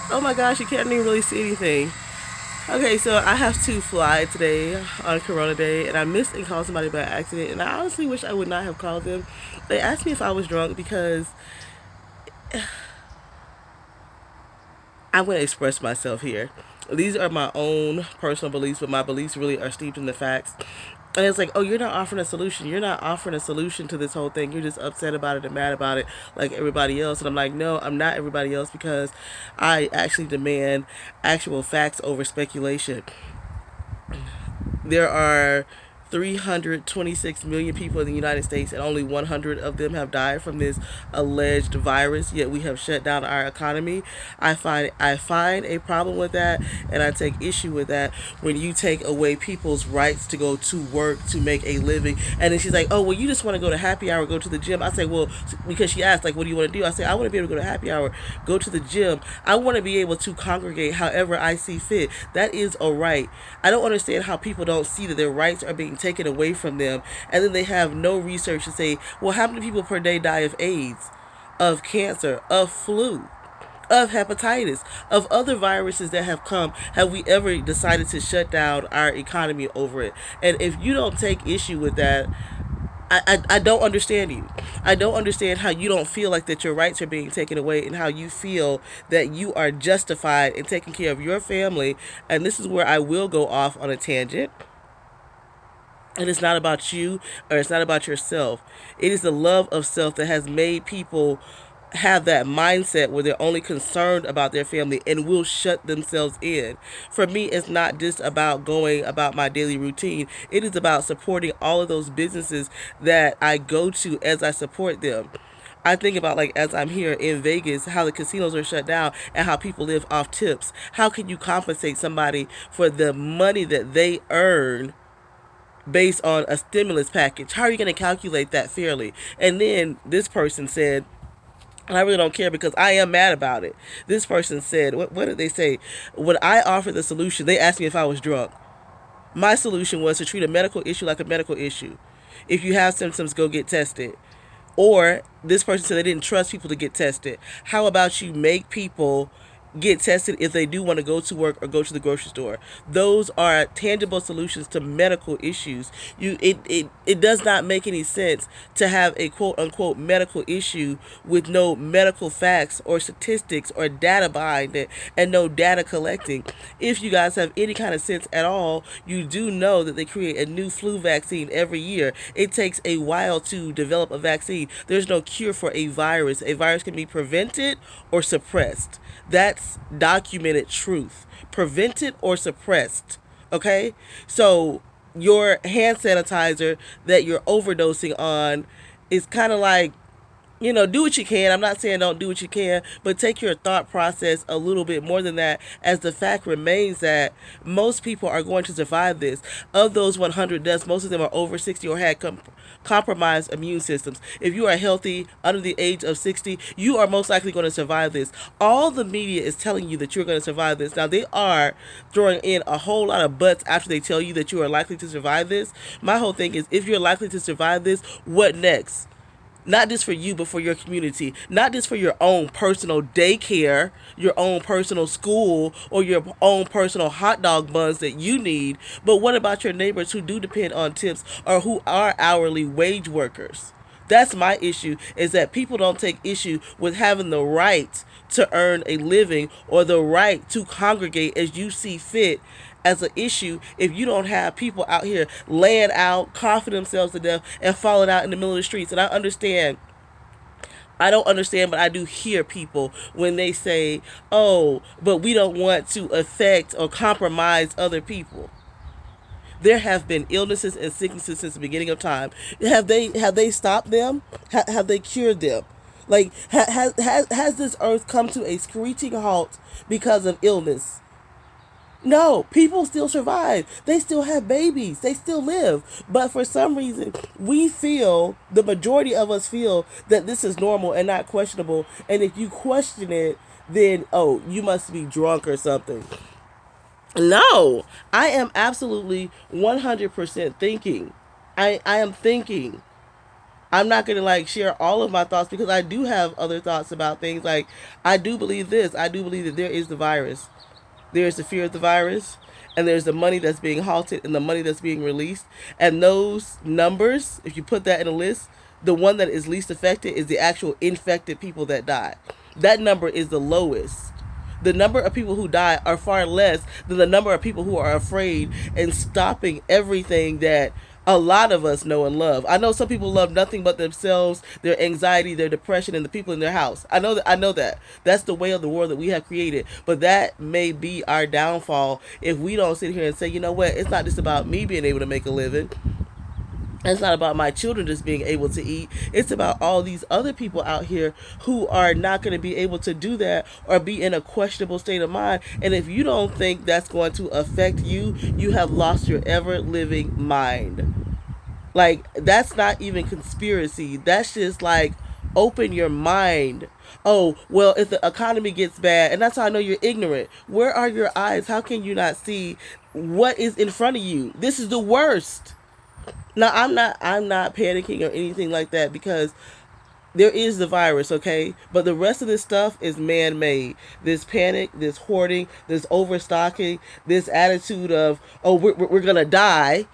Oh my gosh, you can't even really see anything. Okay, so I have to fly today on Corona Day, and I missed and called somebody by accident, and I honestly wish I would not have called them. They asked me if I was drunk because I'm going to express myself here. These are my own personal beliefs, but my beliefs really are steeped in the facts. And it's like, oh, you're not offering a solution. You're not offering a solution to this whole thing. You're just upset about it and mad about it like everybody else. And I'm like, no, I'm not everybody else because I actually demand actual facts over speculation. There are 326 million people in the United States, and only 100 of them have died from this alleged virus. Yet we have shut down our economy. I find a problem with that, and I take issue with that when you take away people's rights to go to work to make a living. And then she's like, "Oh, well, you just want to go to happy hour, go to the gym." I say, "Well," because she asked, like, "What do you want to do?" I say, "I want to be able to go to happy hour, go to the gym. I want to be able to congregate however I see fit. That is a right." I don't understand how people don't see that their rights are being taken away from them, and then they have no research to say, well, how many people per day die of AIDS, of cancer, of flu, of hepatitis, of other viruses that have come? Have we ever decided to shut down our economy over it? And if you don't take issue with that, I don't understand you. I don't understand how you don't feel like that your rights are being taken away, and how you feel that you are justified in taking care of your family. And this is where I will go off on a tangent. And it's not about you, or it's not about yourself. It is the love of self that has made people have that mindset where they're only concerned about their family and will shut themselves in. For me, it's not just about going about my daily routine. It is about supporting all of those businesses that I go to as I support them. I think about, like, as I'm here in Vegas, how the casinos are shut down and how people live off tips. How can you compensate somebody for the money that they earn based on a stimulus package? How are you going to calculate that fairly? And then this person said, and I really don't care because I am mad about it. This person said, what did they say? When I offered the solution, they asked me if I was drunk. My solution was to treat a medical issue like a medical issue. If you have symptoms, go get tested. Or this person said they didn't trust people to get tested. How about you make people get tested if they do want to go to work or go to the grocery store? Those are tangible solutions to medical issues. It does not make any sense to have a quote unquote medical issue with no medical facts or statistics or data behind it, and no data collecting. If you guys have any kind of sense at all, you do know that they create a new flu vaccine every year. It takes a while to develop a vaccine. There's no cure for a virus. A virus can be prevented or suppressed. That's documented truth. Prevented or suppressed. Okay? So your hand sanitizer that you're overdosing on is kind of like, do what you can. I'm not saying don't do what you can, but take your thought process a little bit more than that, as the fact remains that most people are going to survive this. Of those 100 deaths, most of them are over 60 or had compromised immune systems. If you are healthy, under the age of 60, you are most likely going to survive this. All the media is telling you that you're going to survive this. Now, they are throwing in a whole lot of buts after they tell you that you are likely to survive this. My whole thing is, if you're likely to survive this, what next? Not just for you, but for your community. Not just for your own personal daycare, your own personal school, or your own personal hot dog buns that you need, but what about your neighbors who do depend on tips or who are hourly wage workers? That's my issue, is that people don't take issue with having the right to earn a living or the right to congregate as you see fit as an issue if you don't have people out here laying out, coughing themselves to death, and falling out in the middle of the streets. And I don't understand, but I do hear people when they say, oh, but we don't want to affect or compromise other people. There have been illnesses and sicknesses since the beginning of time. Have they stopped them? Have they cured them? Like, has this earth come to a screeching halt because of illness? No, people still survive. They still have babies. They still live. But for some reason, the majority of us feel that this is normal and not questionable. And if you question it, then, oh, you must be drunk or something. No, I am absolutely 100% thinking. I am thinking. I'm not gonna like share all of my thoughts because I do have other thoughts about things. Like I do believe this. I do believe that there is the virus. There's the fear of the virus, and there's the money that's being halted and the money that's being released. And those numbers, if you put that in a list, the one that is least affected is the actual infected people that die. That number is the lowest. The number of people who die are far less than the number of people who are afraid and stopping everything that a lot of us know and love. I know some people love nothing but themselves, their anxiety, their depression, and the people in their house. I know that. I know that. That's the way of the world that we have created. But that may be our downfall if we don't sit here and say, you know what? It's not just about me being able to make a living. It's not about my children just being able to eat. It's about all these other people out here who are not going to be able to do that or be in a questionable state of mind. And if you don't think that's going to affect you, you have lost your ever living mind. Like, that's not even conspiracy. That's just like, open your mind. Oh, well, if the economy gets bad, and that's how I know you're ignorant. Where are your eyes? How can you not see what is in front of you? This is the worst. Now I'm not panicking or anything like that because there is the virus, okay? But the rest of this stuff is man-made. This panic, this hoarding, this overstocking, this attitude of, oh, we're gonna die,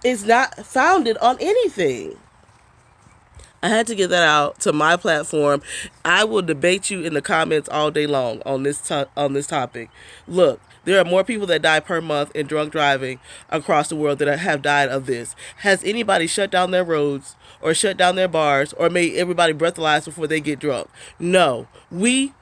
is not founded on anything. I had to get that out to my platform. I will debate you in the comments all day long on on this topic. Look, there are more people that die per month in drunk driving across the world that have died of this. Has anybody shut down their roads or shut down their bars or made everybody breathalyze before they get drunk? No. We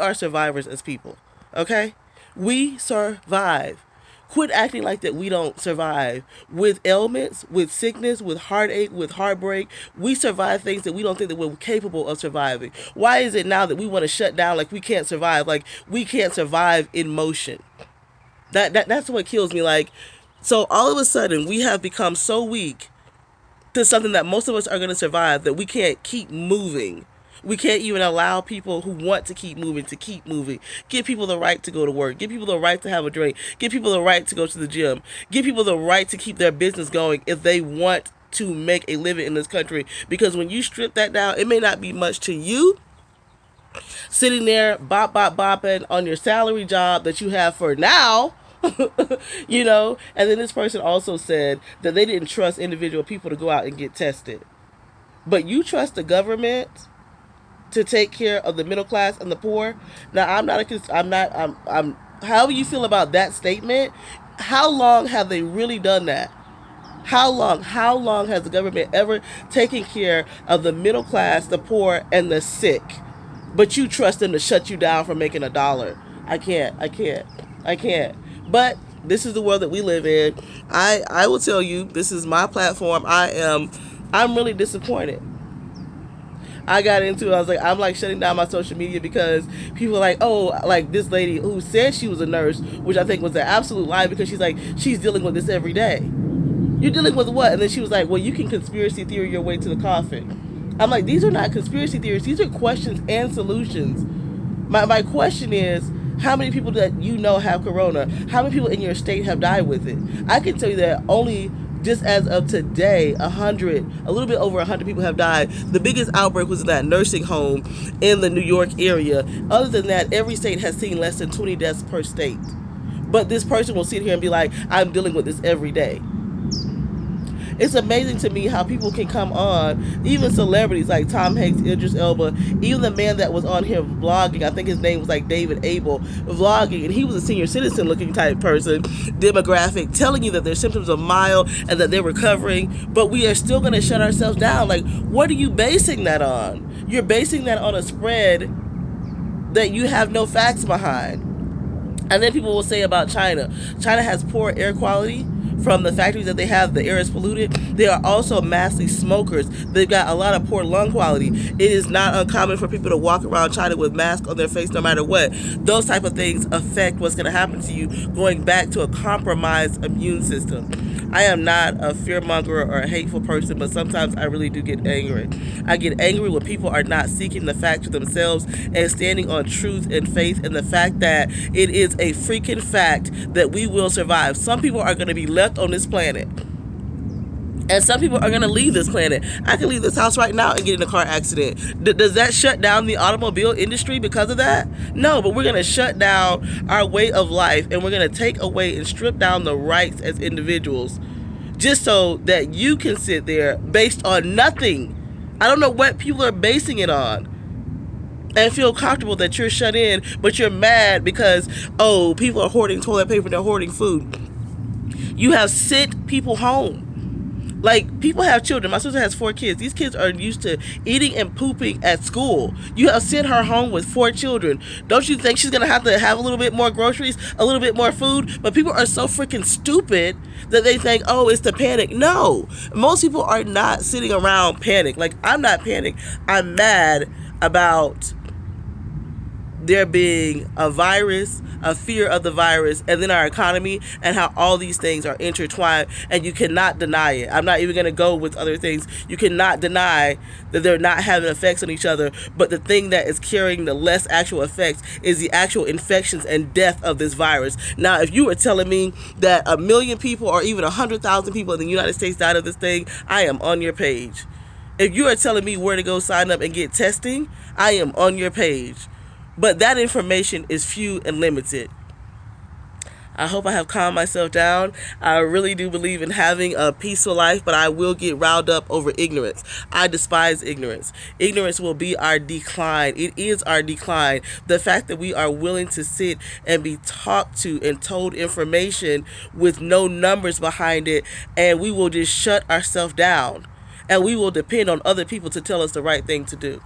are survivors as people. Okay? We survive. Quit acting like that we don't survive. With ailments, with sickness, with heartache, with heartbreak, we survive things that we don't think that we're capable of surviving. Why is it now that we want to shut down like we can't survive, like we can't survive in motion? That's what kills me. Like, so all of a sudden we have become so weak to something that most of us are going to survive that we can't keep moving. We can't even allow people who want to keep moving to keep moving. Give people the right to go to work. Give people the right to have a drink. Give people the right to go to the gym. Give people the right to keep their business going if they want to make a living in this country. Because when you strip that down, it may not be much to you sitting there bopping on your salary job that you have for now. You know, and then this person also said that they didn't trust individual people to go out and get tested, but you trust the government to take care of the middle class and the poor. Now, I'm however you feel about that statement, how long have they really done that? How long has the government ever taken care of the middle class, the poor, and the sick? But you trust them to shut you down from making $1. I can't. But this is the world that we live in. I will tell you, this is my platform. I'm really disappointed. I got into it. I was like, I'm like shutting down my social media because people are like, oh, like this lady who said she was a nurse, which I think was an absolute lie because she's like, she's dealing with this every day. You're dealing with what? And then she was like, well, you can conspiracy theory your way to the coffin. I'm like, these are not conspiracy theories. These are questions and solutions. My question is, how many people that you know have corona? How many people in your state have died with it? I can tell you that only just as of today, a little bit over 100 people have died. The biggest outbreak was in that nursing home in the New York area. Other than that, every state has seen less than 20 deaths per state. But this person will sit here and be like, I'm dealing with this every day. It's amazing to me how people can come on, even celebrities like Tom Hanks, Idris Elba, even the man that was on here vlogging, I think his name was like David Abel, vlogging, and he was a senior citizen looking type person, demographic, telling you that their symptoms are mild and that they're recovering, but we are still going to shut ourselves down. Like, what are you basing that on? You're basing that on a spread that you have no facts behind. And then people will say about China. China has poor air quality from the factories that they have. The air is polluted. They are also massively smokers. They've got a lot of poor lung quality. It is not uncommon for people to walk around China with masks on their face no matter what. Those type of things affect what's going to happen to you going back to a compromised immune system. I am not a fearmonger or a hateful person, but sometimes I really do get angry. I get angry when people are not seeking the facts for themselves and standing on truth and faith and the fact that it is a freaking fact that we will survive. Some people are going to be left on this planet And some people are going to leave this planet. I can leave this house right now and get in a car accident. Does that shut down the automobile industry because of that? No, but we're going to shut down our way of life, and we're going to take away and strip down the rights as individuals just so that you can sit there based on nothing. I don't know what people are basing it on, and feel comfortable that you're shut in, but you're mad because, oh, people are hoarding toilet paper, they're hoarding food. You have sent people home. Like, people have children. My sister has 4 kids. These kids are used to eating and pooping at school. You have sent her home with 4 children. Don't you think she's going to have a little bit more groceries, a little bit more food? But people are so freaking stupid that they think, oh, it's the panic. No. Most people are not sitting around panic. Like, I'm not panicked. I'm mad about there being a virus, a fear of the virus, and then our economy, and how all these things are intertwined, and you cannot deny it. I'm not even going to go with other things. You cannot deny that they're not having effects on each other, but the thing that is carrying the less actual effects is the actual infections and death of this virus. Now, if you were telling me that 1 million people or even 100,000 people in the United States died of this thing, I am on your page. If you are telling me where to go sign up and get testing, I am on your page. But that information is few and limited. I hope I have calmed myself down. I really do believe in having a peaceful life, but I will get riled up over ignorance. I despise ignorance. Ignorance will be our decline. It is our decline. The fact that we are willing to sit and be talked to and told information with no numbers behind it, and we will just shut ourselves down. And we will depend on other people to tell us the right thing to do.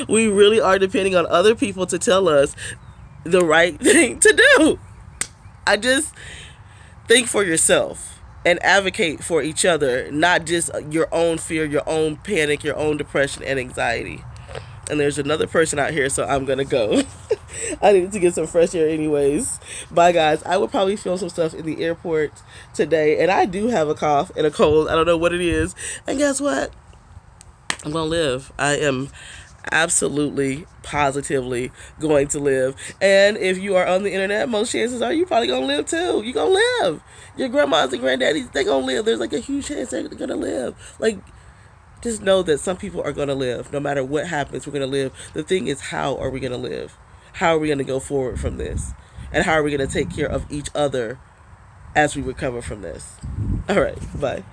We really are depending on other people to tell us the right thing to do. I just think for yourself and advocate for each other, not just your own fear, your own panic, your own depression and anxiety. And there's another person out here, so I'm gonna go. I need to get some fresh air anyways. Bye, guys. I will probably film some stuff in the airport today, and I do have a cough and a cold. I don't know what it is. And guess what? I'm gonna live. I am absolutely, positively going to live. And if you are on the internet, most chances are you probably gonna live too. You gonna live. Your grandmas and granddaddies, they gonna live. There's like a huge chance they're gonna live. Like, just know that some people are gonna live. No matter what happens, we're gonna live. The thing is, how are we gonna live? How are we gonna go forward from this? And how are we gonna take care of each other as we recover from this? All right, bye.